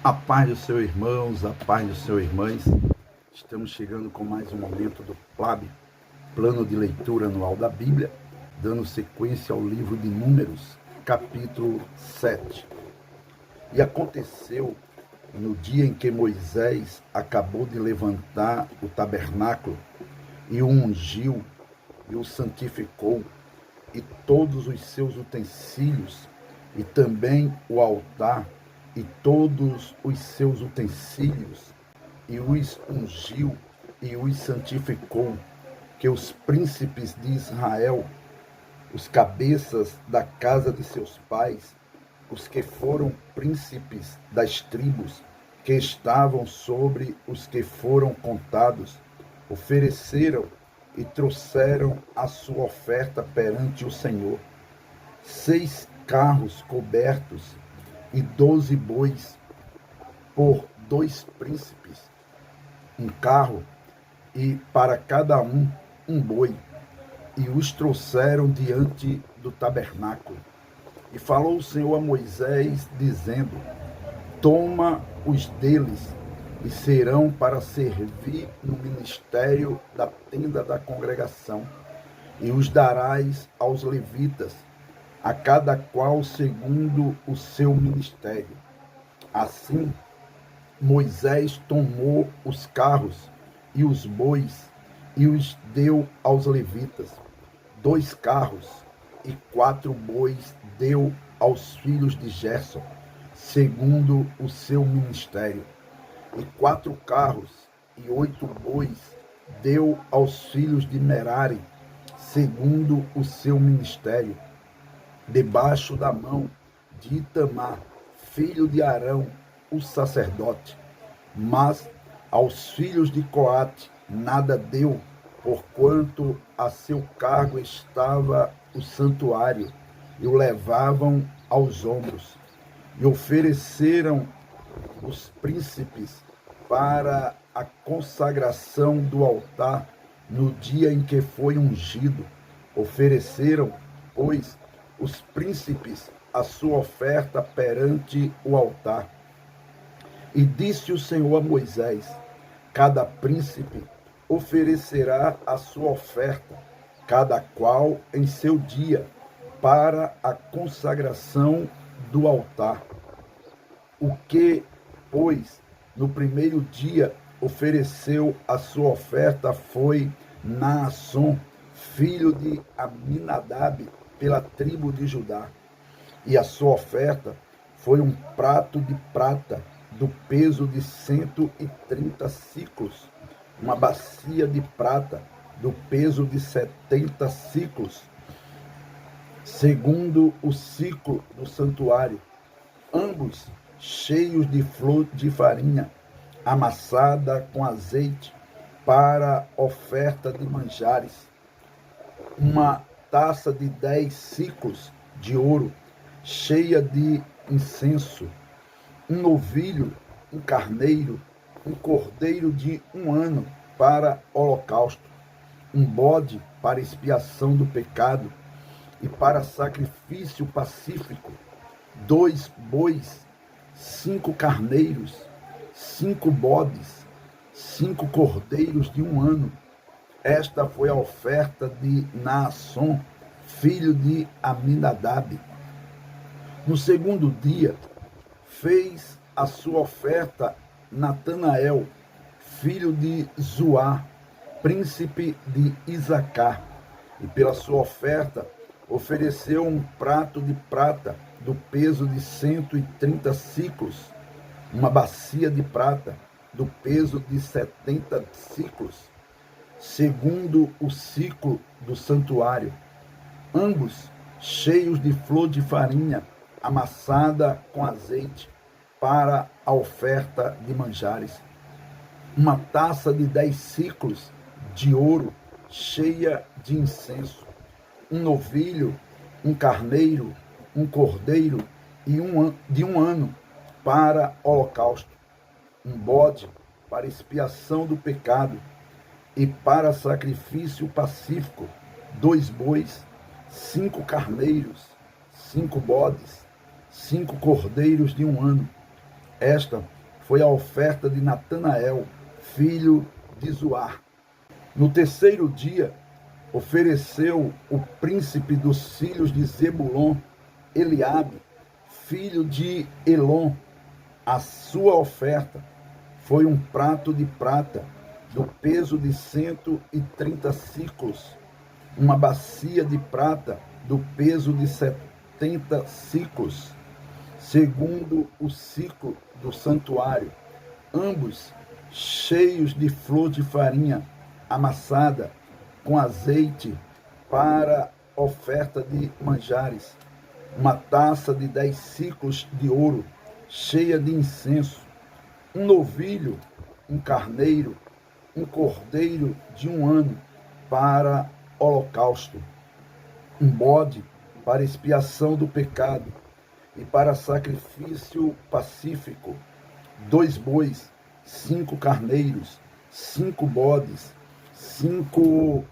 A paz do seu irmãos, a paz do seu irmãs. Estamos chegando com mais um momento do PLAB, Plano de Leitura Anual da Bíblia, dando sequência ao livro de Números, capítulo 7. E aconteceu no dia em que Moisés acabou de levantar o tabernáculo e o ungiu e o santificou, e todos os seus utensílios, e também o altar, e todos os seus utensílios, e os ungiu e os santificou, que os príncipes de Israel, os cabeças da casa de seus pais, os que foram príncipes das tribos, que estavam sobre os que foram contados, ofereceram e trouxeram a sua oferta perante o Senhor: 6 carros cobertos e 12 bois, por 2 príncipes, um carro, e para cada um boi, e os trouxeram diante do tabernáculo. E falou o Senhor a Moisés, dizendo: toma os deles, e serão para servir no ministério da tenda da congregação, e os darás aos levitas, a cada qual segundo o seu ministério. Assim, Moisés tomou os carros e os bois e os deu aos levitas. 2 carros e 4 bois deu aos filhos de Gerson, segundo o seu ministério. E 4 carros e 8 bois deu aos filhos de Merari, segundo o seu ministério, debaixo da mão de Itamar, filho de Arão, o sacerdote. Mas aos filhos de Coate nada deu, porquanto a seu cargo estava o santuário, e o levavam aos ombros. E ofereceram os príncipes para a consagração do altar no dia em que foi ungido. Ofereceram, pois, os príncipes a sua oferta perante o altar. E disse o Senhor a Moisés: cada príncipe oferecerá a sua oferta, cada qual em seu dia, para a consagração do altar. O que, pois, no primeiro dia ofereceu a sua oferta foi Naasson, filho de Aminadab, pela tribo de Judá. E a sua oferta foi um prato de prata, do peso de 130 siclos, uma bacia de prata, do peso de 70 siclos, segundo o ciclo do santuário, ambos cheios de flor de farinha, amassada com azeite, para oferta de manjares. Uma taça de 10 siclos de ouro, cheia de incenso, um novilho, um carneiro, um cordeiro de 1 ano para holocausto, um bode para expiação do pecado e para sacrifício pacífico, 2 bois, 5 carneiros, 5 bodes, 5 cordeiros de 1 ano. Esta foi a oferta de Naasson, filho de Aminadab. No segundo dia, fez a sua oferta Natanael, filho de Zuá, príncipe de Isacar, e pela sua oferta ofereceu um prato de prata, do peso de 130 siclos, uma bacia de prata, do peso de 70 siclos, segundo o ciclo do santuário, ambos cheios de flor de farinha, amassada com azeite, para a oferta de manjares. Uma taça de 10 siclos de ouro, cheia de incenso. Um novilho, um carneiro, um cordeiro de 1 ano para holocausto. Um bode para expiação do pecado e para sacrifício pacífico. 2 bois, 5 carneiros, 5 bodes, 5 cordeiros de 1 ano. Esta foi a oferta de Natanael, filho de Zuar. No terceiro dia, ofereceu o príncipe dos filhos de Zebulon, Eliabe, filho de Elon. A sua oferta foi um prato de prata, do peso de 130 siclos, uma bacia de prata, do peso de 70 siclos, segundo o ciclo do santuário, ambos cheios de flor de farinha amassada com azeite para oferta de manjares, uma taça de 10 siclos de ouro cheia de incenso, um novilho, um carneiro, um cordeiro de 1 ano para holocausto, um bode para expiação do pecado e para sacrifício pacífico, 2 bois, 5 carneiros, 5 bodes, 5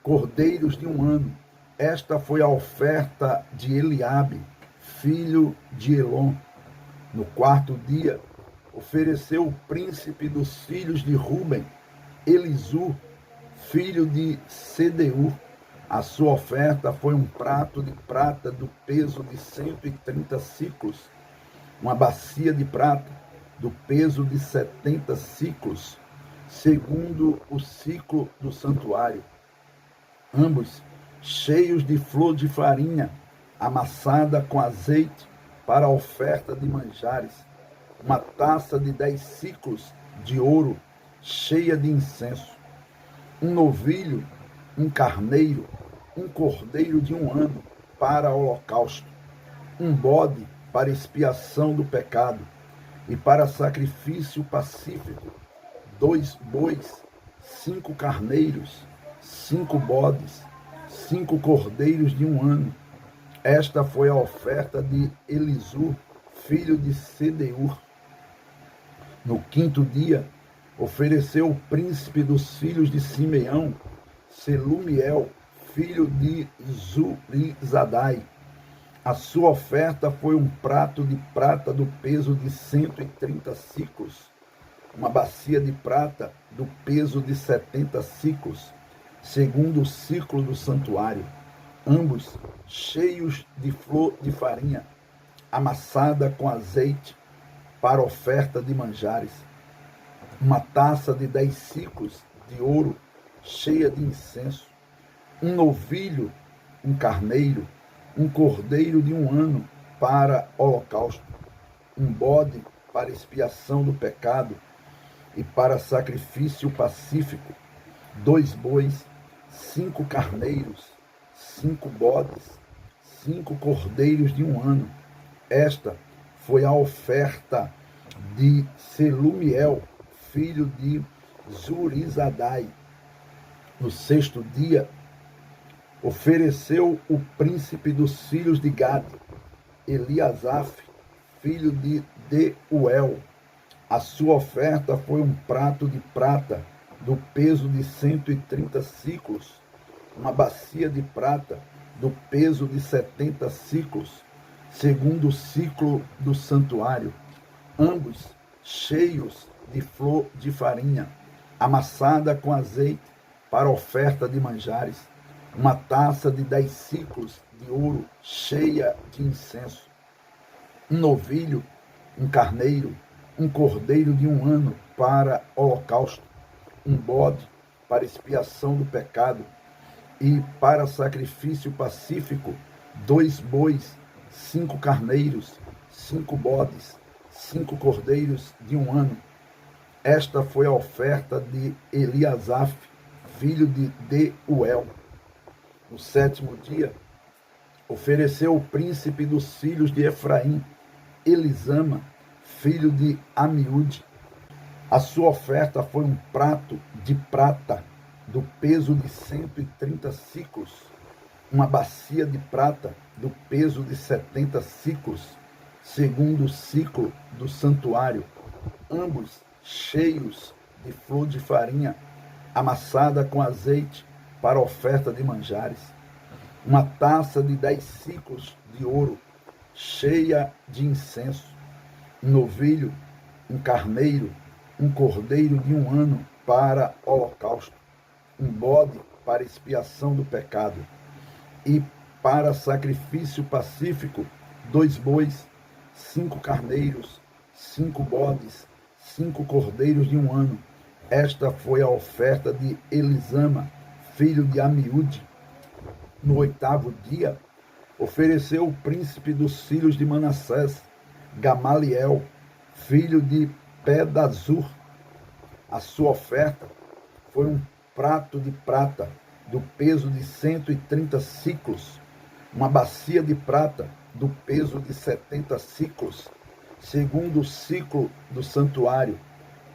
cordeiros de 1 ano. Esta foi a oferta de Eliabe, filho de Elon. No quarto dia, ofereceu o príncipe dos filhos de Ruben, Elisur, filho de Sedeur. A sua oferta foi um prato de prata do peso de 130 siclos, uma bacia de prata do peso de 70 siclos, segundo o ciclo do santuário, ambos cheios de flor de farinha amassada com azeite para a oferta de manjares, uma taça de 10 siclos de ouro cheia de incenso, um novilho, um carneiro, um cordeiro de 1 ano para holocausto, um bode para expiação do pecado e para sacrifício pacífico, 2 bois, 5 carneiros, 5 bodes, 5 cordeiros de 1 ano. Esta foi a oferta de Elisur, filho de Sedeur. No quinto dia, ofereceu o príncipe dos filhos de Simeão, Selumiel, filho de Zurizadai. A sua oferta foi um prato de prata do peso de 130 siclos, uma bacia de prata do peso de 70 siclos, segundo o ciclo do santuário, ambos cheios de flor de farinha, amassada com azeite para oferta de manjares, uma taça de 10 siclos de ouro cheia de incenso, um novilho, um carneiro, um cordeiro de 1 ano para holocausto, um bode para expiação do pecado e para sacrifício pacífico, 2 bois, 5 carneiros, 5 bodes, 5 cordeiros de 1 ano. Esta foi a oferta de Selumiel, filho de Zurizadai. No sexto dia, ofereceu o príncipe dos filhos de Gade, Eliasaf, filho de Deuel. A sua oferta foi um prato de prata do peso de 130 siclos, uma bacia de prata do peso de 70 siclos, segundo o ciclo do santuário, ambos cheios de flor de farinha, amassada com azeite para oferta de manjares, uma taça de 10 siclos de ouro cheia de incenso, um novilho, um carneiro, um cordeiro de 1 ano para holocausto, um bode para expiação do pecado e para sacrifício pacífico, 2 bois, 5 carneiros, 5 bodes, 5 cordeiros de 1 ano. Esta foi a oferta de Eliasaf, filho de Deuel. No sétimo dia, ofereceu o príncipe dos filhos de Efraim, Elisama, filho de Amiúde. A sua oferta foi um prato de prata do peso de 130 siclos, uma bacia de prata do peso de 70 siclos, segundo o ciclo do santuário, ambos cheios de flor de farinha, amassada com azeite para oferta de manjares, uma taça de 10 siclos de ouro, cheia de incenso, um novilho, um carneiro, um cordeiro de 1 ano para holocausto, um bode para expiação do pecado, e para sacrifício pacífico, 2 bois, 5 carneiros, 5 bodes, 5 cordeiros de 1 ano. Esta foi a oferta de Elisama, filho de Amiúde. No 8º dia, ofereceu o príncipe dos filhos de Manassés, Gamaliel, filho de Pedazur. A sua oferta foi um prato de prata do peso de 130 siclos, uma bacia de prata do peso de 70 siclos, segundo o ciclo do santuário,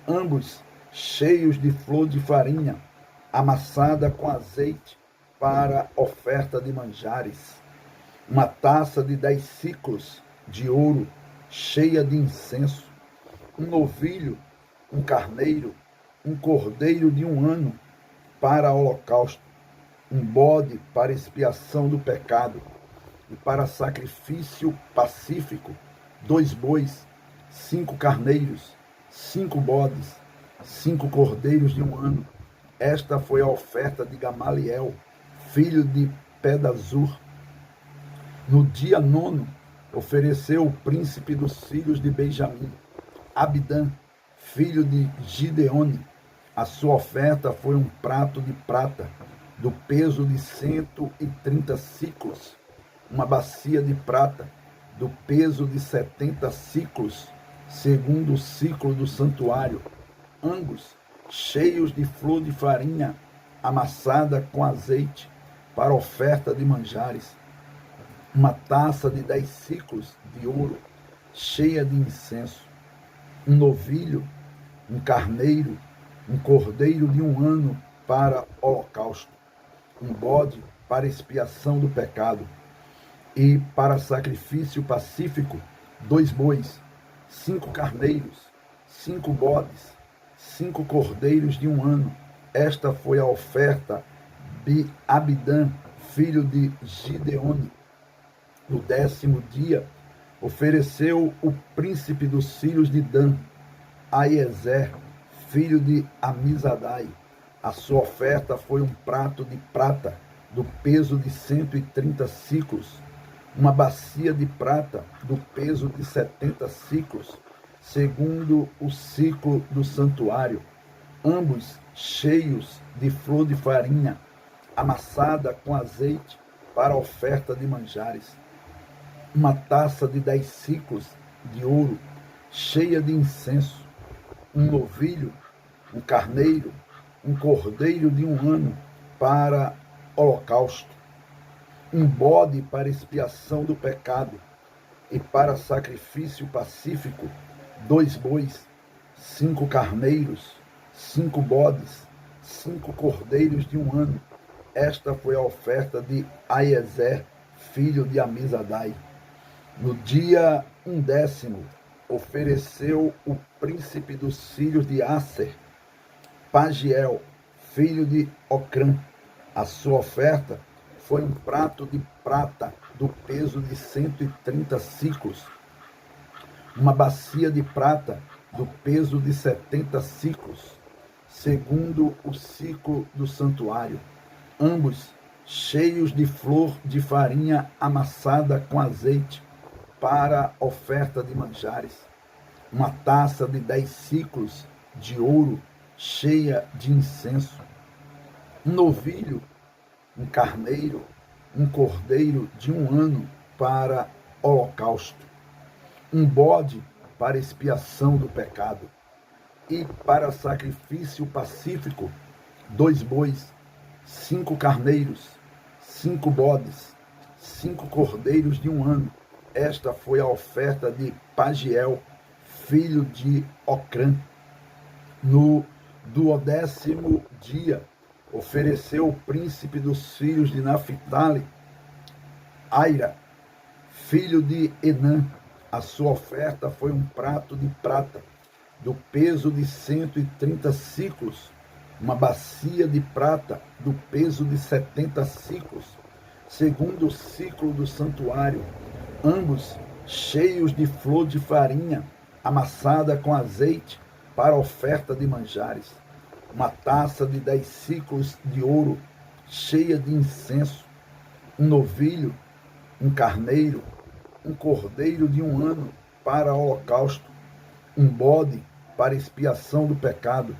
ambos cheios de flor de farinha, amassada com azeite para oferta de manjares, uma taça de 10 siclos de ouro, cheia de incenso, um novilho, um carneiro, um cordeiro de 1 ano para holocausto, um bode para expiação do pecado, e para sacrifício pacífico, 2 bois, 5 carneiros, 5 bodes, 5 cordeiros de 1 ano. Esta foi a oferta de Gamaliel, filho de Pedazur. No dia 9, ofereceu o príncipe dos filhos de Benjamim, Abidã, filho de Gideone. A sua oferta foi um prato de prata, do peso de 130 siclos, uma bacia de prata, do peso de 70 siclos, segundo o ciclo do santuário, ambos cheios de flor de farinha, amassada com azeite, para oferta de manjares, uma taça de 10 siclos de ouro, cheia de incenso, um novilho, um carneiro, um cordeiro de 1 ano para holocausto, um bode para expiação do pecado, e para sacrifício pacífico, 2 bois, 5 carneiros, 5 bodes, 5 cordeiros de 1 ano. Esta foi a oferta de Abidã, filho de Gideone. No 10º dia, ofereceu o príncipe dos filhos de Dan, Aiezer, filho de Amizadai. A sua oferta foi um prato de prata, do peso de 130 siclos, uma bacia de prata, do peso de 70 siclos, segundo o ciclo do santuário, ambos cheios de flor de farinha, amassada com azeite para oferta de manjares, uma taça de 10 siclos de ouro, cheia de incenso, um novilho, um carneiro, um cordeiro de 1 ano para holocausto, um bode para expiação do pecado, e para sacrifício pacífico, 2 bois, 5 carneiros, 5 bodes, 5 cordeiros de 1 ano. Esta foi a oferta de Aiezer, filho de Amizadai. No dia 10º, ofereceu o príncipe dos filhos de Aser, Pagiel, filho de Ocrã. A sua oferta foi um prato de prata do peso de 130 siclos, uma bacia de prata do peso de 70 siclos, segundo o ciclo do santuário, ambos cheios de flor de farinha amassada com azeite para oferta de manjares, uma taça de 10 siclos de ouro cheia de incenso, um novilho, um carneiro, um cordeiro de 1 ano para holocausto, um bode para expiação do pecado, e para sacrifício pacífico, 2 bois, 5 carneiros, 5 bodes, 5 cordeiros de 1 ano. Esta foi a oferta de Pagiel, filho de Ocrã. No 12º dia, ofereceu o príncipe dos filhos de Naphtali, Aira, filho de Enã. A sua oferta foi um prato de prata, do peso de 130 siclos, uma bacia de prata, do peso de 70 siclos, segundo o ciclo do santuário, ambos cheios de flor de farinha, amassada com azeite para oferta de manjares, uma taça de 10 siclos de ouro, cheia de incenso, um novilho, um carneiro, um cordeiro de 1 ano para holocausto, um bode para expiação do pecado,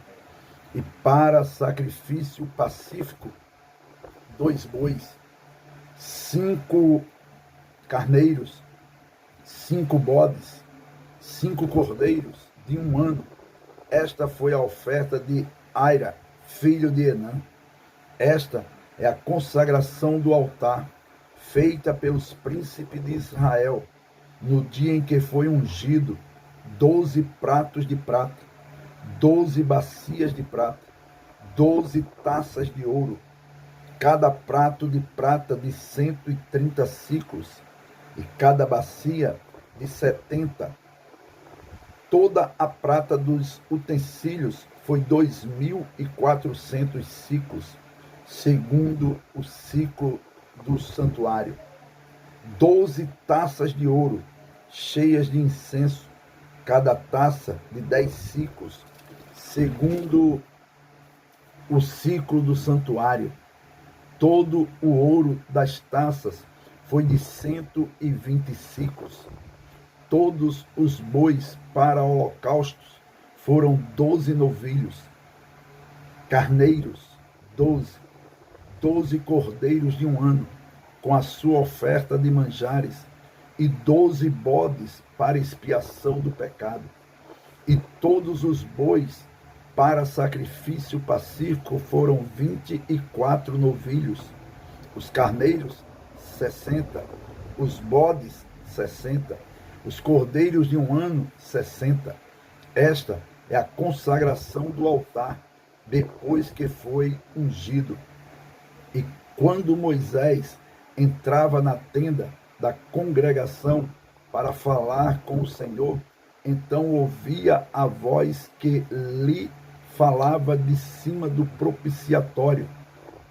e para sacrifício pacífico, 2 bois, 5 carneiros, 5 bodes, 5 cordeiros de 1 ano. Esta foi a oferta de Aira, filho de Enã. Esta é a consagração do altar, feita pelos príncipes de Israel, no dia em que foi ungido: 12 pratos de prata, 12 bacias de prata, 12 taças de ouro, cada prato de prata de 130 siclos, e cada bacia de 70. Toda a prata dos utensílios foi 2.400 siclos, segundo o ciclo do santuário. 12 taças de ouro, cheias de incenso, cada taça de 10 siclos, segundo o ciclo do santuário. Todo o ouro das taças foi de 120 siclos. Todos os bois para holocaustos foram 12 novilhos, carneiros, 12 cordeiros de 1 ano, com a sua oferta de manjares, e 12 bodes para expiação do pecado. E todos os bois para sacrifício pacífico foram 24 novilhos, os carneiros 60, os bodes 60, os cordeiros de 1 ano 60. Esta é a consagração do altar, depois que foi ungido. E quando Moisés entrava na tenda da congregação para falar com o Senhor, então ouvia a voz que lhe falava de cima do propiciatório,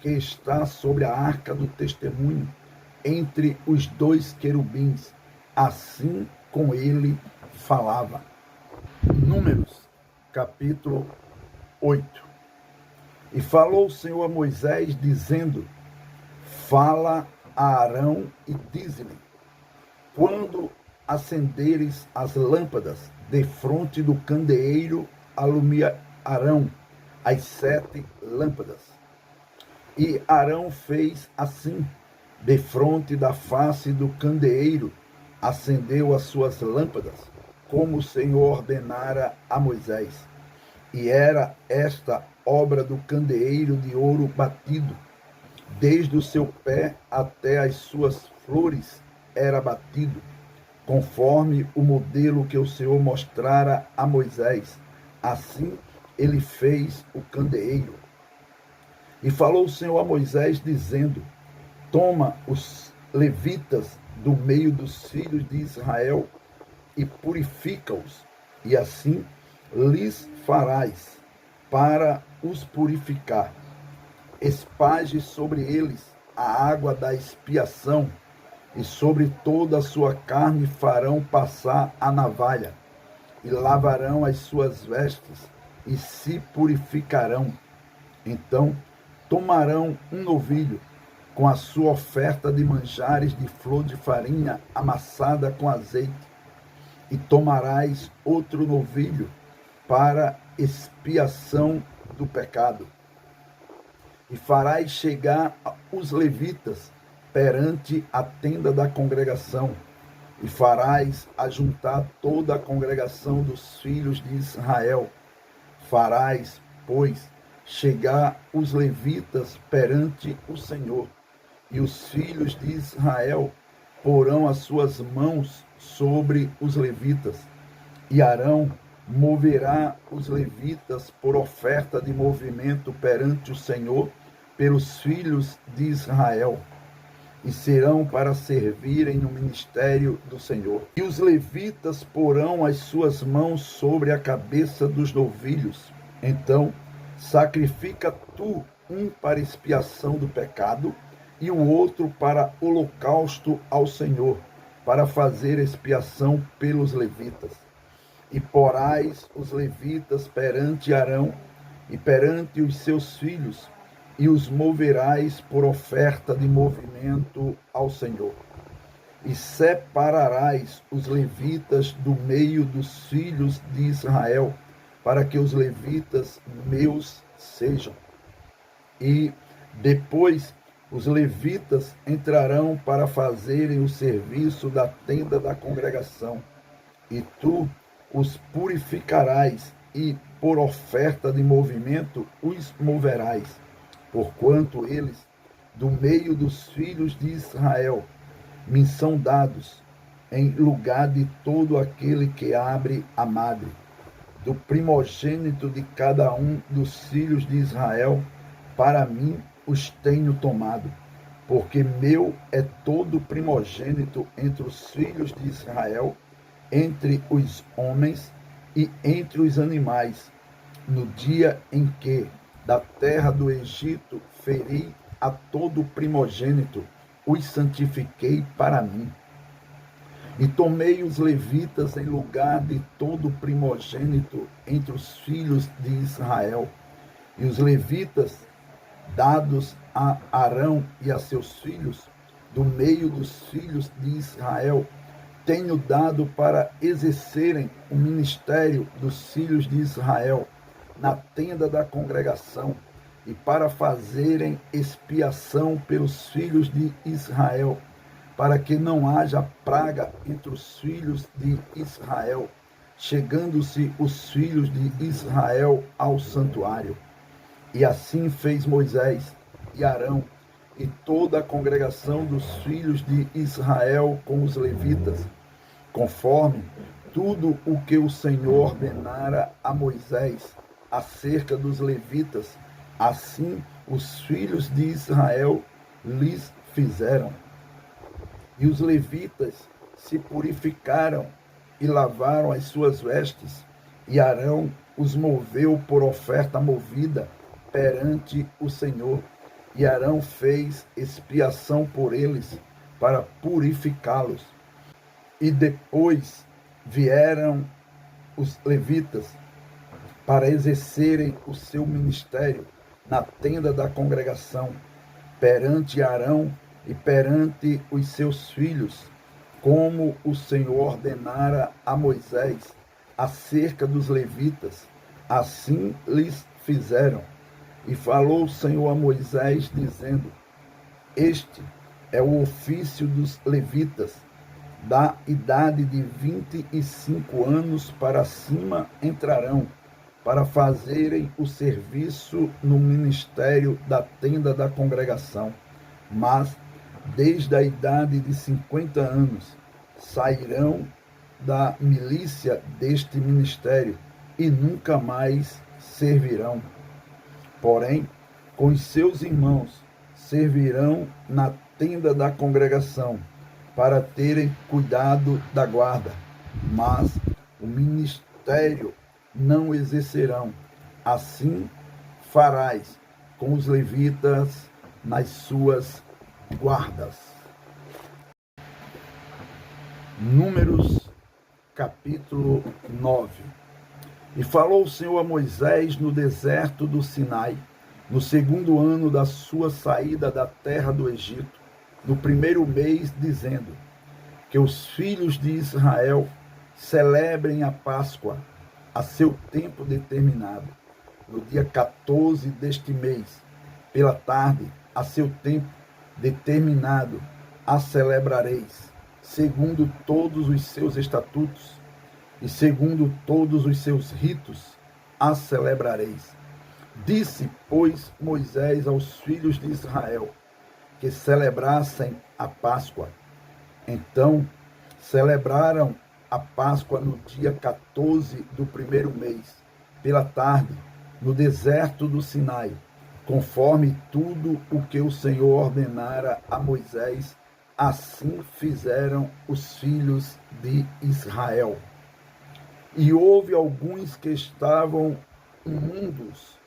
que está sobre a arca do testemunho, entre os 2 querubins. Assim com ele falava. Números, capítulo 8. E falou o Senhor a Moisés, dizendo: fala a Arão e dize-lhe: quando acenderes as lâmpadas defronte do candeeiro, alumiarão as 7 lâmpadas. E Arão fez assim, defronte da face do candeeiro, acendeu as suas lâmpadas, como o Senhor ordenara a Moisés. E era esta obra do candeeiro de ouro batido, desde o seu pé até as suas flores era batido, conforme o modelo que o Senhor mostrara a Moisés. Assim ele fez o candeeiro. E falou o Senhor a Moisés, dizendo: toma os levitas do meio dos filhos de Israel e purifica-os, e assim lhes farás para os purificar. Esparge sobre eles a água da expiação, e sobre toda a sua carne farão passar a navalha, e lavarão as suas vestes, e se purificarão. Então tomarão um novilho, com a sua oferta de manjares de flor de farinha amassada com azeite, e tomarás outro novilho para expiação do pecado. E farás chegar os levitas perante a tenda da congregação, e farás ajuntar toda a congregação dos filhos de Israel. Farás, pois, chegar os levitas perante o Senhor, e os filhos de Israel porão as suas mãos sobre os levitas, e Arão moverá os levitas por oferta de movimento perante o Senhor pelos filhos de Israel, e serão para servirem no ministério do Senhor. E os levitas porão as suas mãos sobre a cabeça dos novilhos. Então sacrifica tu um para expiação do pecado, e o outro para holocausto ao Senhor, para fazer expiação pelos levitas. E porás os levitas perante Arão e perante os seus filhos, e os moverás por oferta de movimento ao Senhor. E separarás os levitas do meio dos filhos de Israel, para que os levitas meus sejam. E depois os levitas entrarão para fazerem o serviço da tenda da congregação, e tu os purificarás, e por oferta de movimento os moverás, porquanto eles, do meio dos filhos de Israel, me são dados, em lugar de todo aquele que abre a madre. Do primogênito de cada um dos filhos de Israel, para mim os tenho tomado, porque meu é todo primogênito entre os filhos de Israel, entre os homens e entre os animais, no dia em que da terra do Egito feri a todo primogênito, os santifiquei para mim. E tomei os levitas em lugar de todo primogênito entre os filhos de Israel. E os levitas, dados a Arão e a seus filhos, do meio dos filhos de Israel, tenho dado para exercerem o ministério dos filhos de Israel na tenda da congregação, e para fazerem expiação pelos filhos de Israel, para que não haja praga entre os filhos de Israel, chegando-se os filhos de Israel ao santuário. E assim fez Moisés e Arão e toda a congregação dos filhos de Israel com os levitas, conforme tudo o que o Senhor ordenara a Moisés acerca dos levitas, assim os filhos de Israel lhes fizeram. E os levitas se purificaram e lavaram as suas vestes, e Arão os moveu por oferta movida perante o Senhor. E Arão fez expiação por eles para purificá-los. E depois vieram os levitas para exercerem o seu ministério na tenda da congregação, perante Arão e perante os seus filhos, como o Senhor ordenara a Moisés acerca dos levitas, assim lhes fizeram. E falou o Senhor a Moisés, dizendo: Este é o ofício dos levitas, da idade de 25 anos para cima entrarão, para fazerem o serviço no ministério da tenda da congregação. Mas, desde a idade de 50 anos, sairão da milícia deste ministério e nunca mais servirão. Porém, com os seus irmãos, servirão na tenda da congregação, para terem cuidado da guarda, mas o ministério não exercerão. Assim farás com os levitas nas suas guardas. Números, capítulo 9. E falou o Senhor a Moisés no deserto do Sinai, no segundo ano da sua saída da terra do Egito, no primeiro mês, dizendo: que os filhos de Israel celebrem a Páscoa a seu tempo determinado, no dia 14 deste mês, pela tarde, a seu tempo determinado, a celebrareis, segundo todos os seus estatutos e segundo todos os seus ritos, a celebrareis. Disse, pois, Moisés aos filhos de Israel que celebrassem a Páscoa. Então, celebraram a Páscoa no dia 14 do primeiro mês, pela tarde, no deserto do Sinai, conforme tudo o que o Senhor ordenara a Moisés, assim fizeram os filhos de Israel. E houve alguns que estavam imundos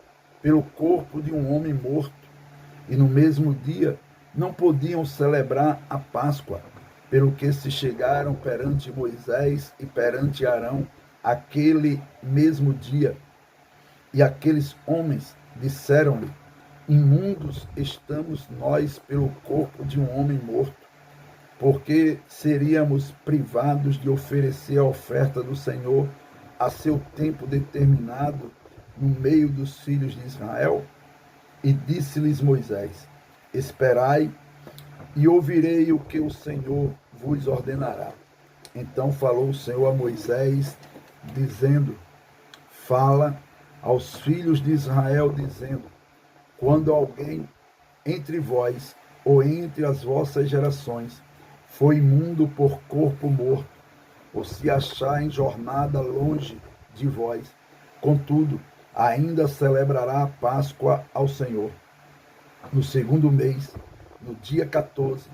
pelo corpo de um homem morto, e no mesmo dia não podiam celebrar a Páscoa, pelo que se chegaram perante Moisés e perante Arão, aquele mesmo dia, e aqueles homens disseram-lhe: imundos estamos nós pelo corpo de um homem morto, porque seríamos privados de oferecer a oferta do Senhor a seu tempo determinado no meio dos filhos de Israel? E disse-lhes Moisés: esperai e ouvirei o que o Senhor vos ordenará. Então falou o Senhor a Moisés, dizendo: fala aos filhos de Israel, dizendo: quando alguém entre vós ou entre as vossas gerações for imundo por corpo morto, ou se achar em jornada longe de vós, contudo, ainda celebrará a Páscoa ao Senhor. No segundo mês, no dia 14,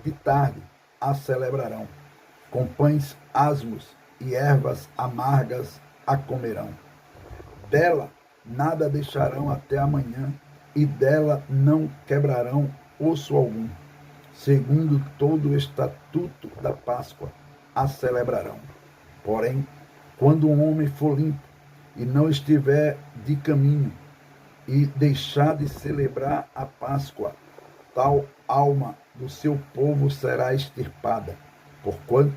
de tarde, a celebrarão. Com pães asmos e ervas amargas a comerão. Dela nada deixarão até amanhã, e dela não quebrarão osso algum. Segundo todo o estatuto da Páscoa, a celebrarão. Porém, quando um homem for limpo e não estiver de caminho, e deixar de celebrar a Páscoa, tal alma do seu povo será extirpada, porquanto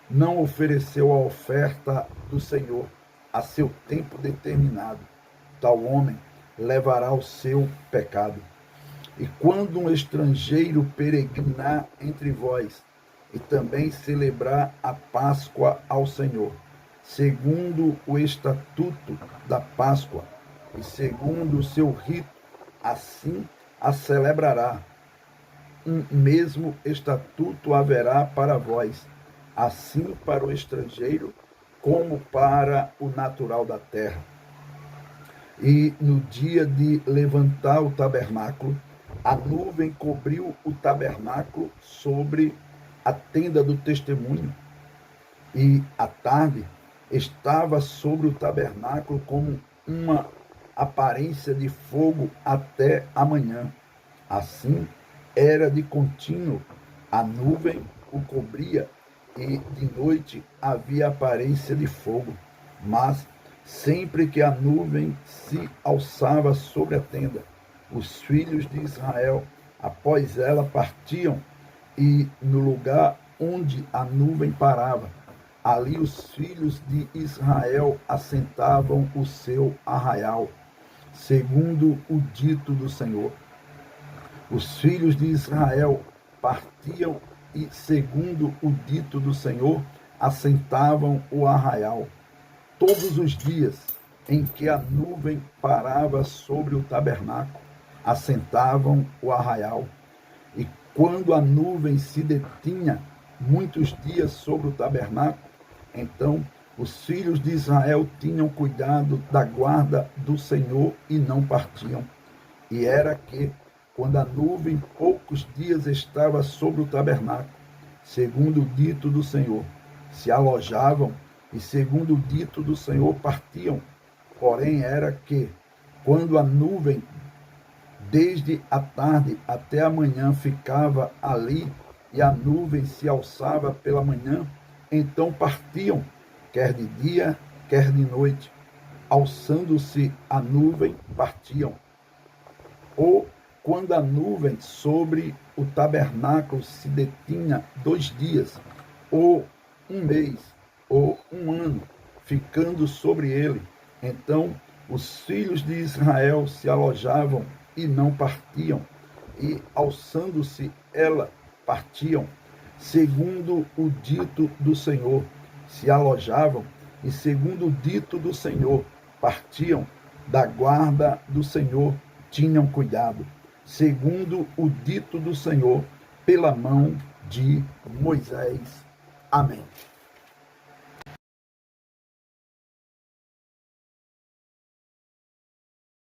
não ofereceu a oferta do Senhor a seu tempo determinado. Tal homem levará o seu pecado. E quando um estrangeiro peregrinar entre vós, e também celebrar a Páscoa ao Senhor, segundo o estatuto da Páscoa, e segundo o seu rito, assim a celebrará. Um mesmo estatuto haverá para vós, assim para o estrangeiro, como para o natural da terra. E no dia de levantar o tabernáculo, a nuvem cobriu o tabernáculo sobre a tenda do testemunho, e à tarde estava sobre o tabernáculo como uma aparência de fogo até amanhã. Assim era de contínuo, a nuvem o cobria, e de noite havia aparência de fogo. Mas sempre que a nuvem se alçava sobre a tenda, os filhos de Israel, após ela, partiam, e no lugar onde a nuvem parava, ali os filhos de Israel assentavam o seu arraial, segundo o dito do Senhor. Os filhos de Israel partiam e, segundo o dito do Senhor, assentavam o arraial. Todos os dias em que a nuvem parava sobre o tabernáculo, assentavam o arraial. E quando a nuvem se detinha muitos dias sobre o tabernáculo, então os filhos de Israel tinham cuidado da guarda do Senhor e não partiam. E era que, quando a nuvem poucos dias estava sobre o tabernáculo, segundo o dito do Senhor, se alojavam, e segundo o dito do Senhor partiam. Porém era que, quando a nuvem desde a tarde até a manhã ficava ali, e a nuvem se alçava pela manhã, então partiam, quer de dia, quer de noite. Alçando-se a nuvem, partiam. Ou quando a nuvem sobre o tabernáculo se detinha 2 dias, ou 1 mês, ou 1 ano, ficando sobre ele, então os filhos de Israel se alojavam e não partiam, e alçando-se ela, partiam, segundo o dito do Senhor, se alojavam, e segundo o dito do Senhor, partiam, da guarda do Senhor tinham cuidado, segundo o dito do Senhor, pela mão de Moisés. Amém.